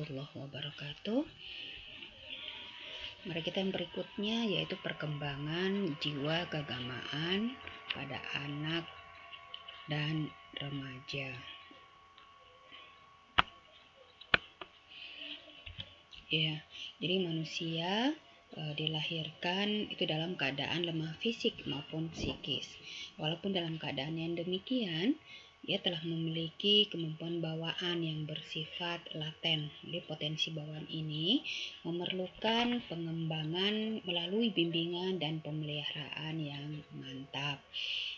Warahmatullahi wabarakatuh. Mari kita yang berikutnya yaitu perkembangan jiwa keagamaan pada anak dan remaja. Ya, jadi manusia dilahirkan itu dalam keadaan lemah fisik maupun psikis. Walaupun dalam keadaan yang demikian, ia telah memiliki kemampuan bawaan yang bersifat laten. Jadi potensi bawaan ini memerlukan pengembangan melalui bimbingan dan pemeliharaan yang mantap.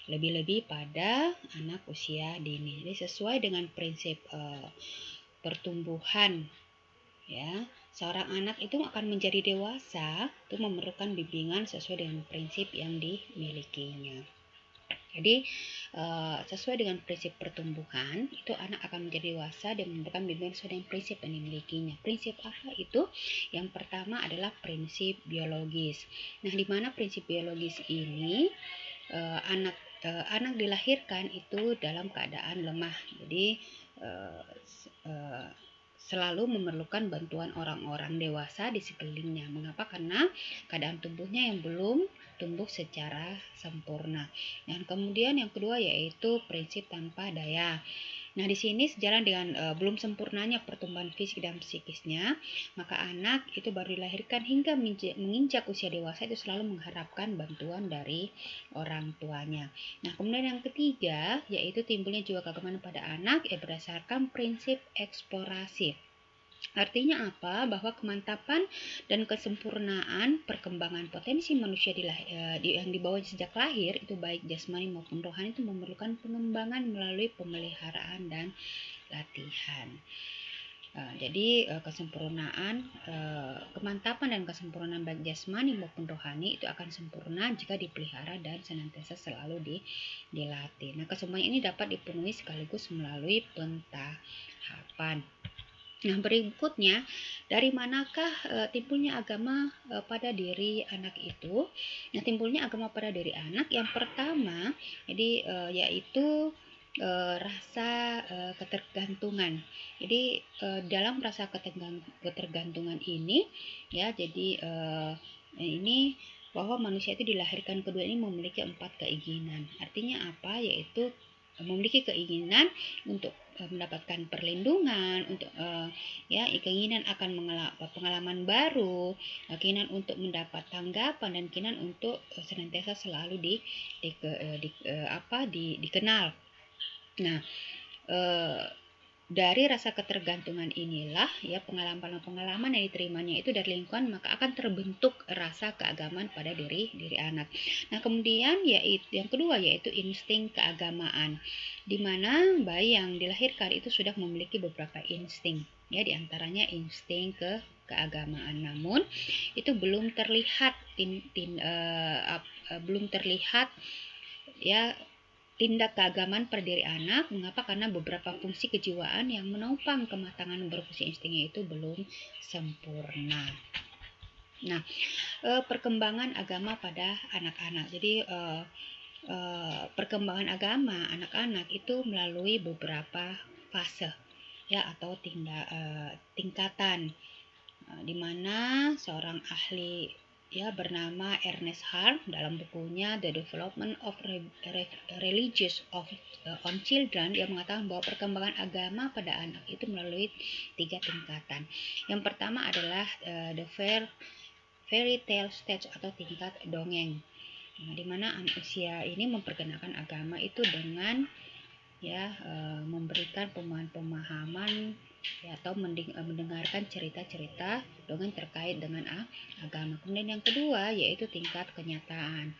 Lebih-lebih pada anak usia dini. Jadi sesuai dengan prinsip pertumbuhan, ya, seorang anak itu akan menjadi dewasa itu memerlukan bimbingan sesuai dengan prinsip yang dimilikinya. Jadi sesuai dengan prinsip pertumbuhan itu anak akan menjadi dewasa dan memerlukan bimbingan sesuai dengan prinsip yang dimilikinya. Prinsip apa itu? Yang pertama adalah prinsip biologis. Nah, di mana prinsip biologis ini anak dilahirkan itu dalam keadaan lemah. Jadi selalu memerlukan bantuan orang-orang dewasa di sekelilingnya. Mengapa? Karena keadaan tubuhnya yang belum tumbuh secara sempurna. Dan kemudian yang kedua yaitu prinsip tanpa daya. Nah, di sini sejalan dengan belum sempurnanya pertumbuhan fisik dan psikisnya, maka anak itu baru dilahirkan hingga menginjak usia dewasa itu selalu mengharapkan bantuan dari orang tuanya. Nah, kemudian yang ketiga yaitu timbulnya jiwa keagamaan pada anak berdasarkan prinsip eksplorasi. Artinya apa? Bahwa kemantapan dan kesempurnaan perkembangan potensi manusia yang dibawa sejak lahir itu baik jasmani maupun rohani itu memerlukan pengembangan melalui pemeliharaan dan latihan. Jadi kesempurnaan, kemantapan dan kesempurnaan baik jasmani maupun rohani itu akan sempurna jika dipelihara dan senantiasa selalu dilatih. Nah, kesemuanya ini dapat dipenuhi sekaligus melalui pentahapan. Nah, berikutnya, dari manakah timbulnya agama pada diri anak itu? Nah, timbulnya agama pada diri anak yang pertama, jadi yaitu rasa ketergantungan. Jadi dalam rasa ketergantungan ini, ya, jadi ini bahwa manusia itu dilahirkan kedua ini memiliki 4 keinginan. Artinya apa? Yaitu memiliki keinginan untuk mendapatkan perlindungan, untuk keinginan akan pengalaman baru, keinginan untuk mendapat tanggapan dan keinginan untuk senantiasa selalu dikenal. Nah, dari rasa ketergantungan inilah ya pengalaman yang diterimanya itu dari lingkungan, maka akan terbentuk rasa keagamaan pada diri anak. Nah, kemudian yaitu yang kedua yaitu insting keagamaan, di mana bayi yang dilahirkan itu sudah memiliki beberapa insting, ya, diantaranya insting keagamaan, namun itu belum terlihat ya tindak keagamaan pada diri anak. Mengapa? Karena beberapa fungsi kejiwaan yang menopang kematangan berfungsi instingnya itu belum sempurna. Nah, perkembangan agama pada anak-anak. Jadi perkembangan agama anak-anak itu melalui beberapa fase, ya, atau tingkatan, di mana seorang ahli bernama Ernest Hart dalam bukunya The Development of Religions on Children, dia mengatakan bahwa perkembangan agama pada anak itu melalui 3 tingkatan. Yang pertama adalah the fairy tale stage atau tingkat dongeng, di mana anak usia ini memperkenalkan agama itu dengan memberikan pemahaman atau mendengarkan cerita-cerita dongeng terkait dengan agama. Kemudian yang kedua yaitu tingkat kenyataan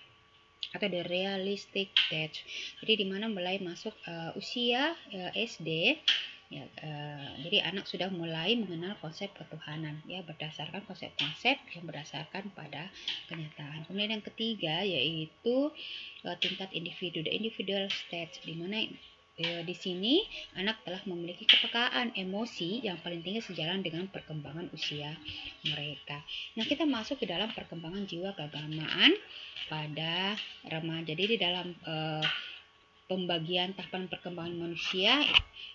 atau the realistic stage. Jadi di mana mulai masuk usia SD, ya, jadi anak sudah mulai mengenal konsep ketuhanan, ya, berdasarkan konsep-konsep yang berdasarkan pada kenyataan. Kemudian yang ketiga yaitu tingkat individu, the individual stage, di mana di sini anak telah memiliki kepekaan emosi yang paling tinggi sejalan dengan perkembangan usia mereka. Nah, kita masuk ke dalam perkembangan jiwa keagamaan pada remaja. Jadi di dalam pembagian tahapan perkembangan manusia,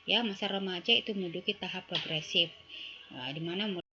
ya, masa remaja itu menduduki tahap progresif. di mana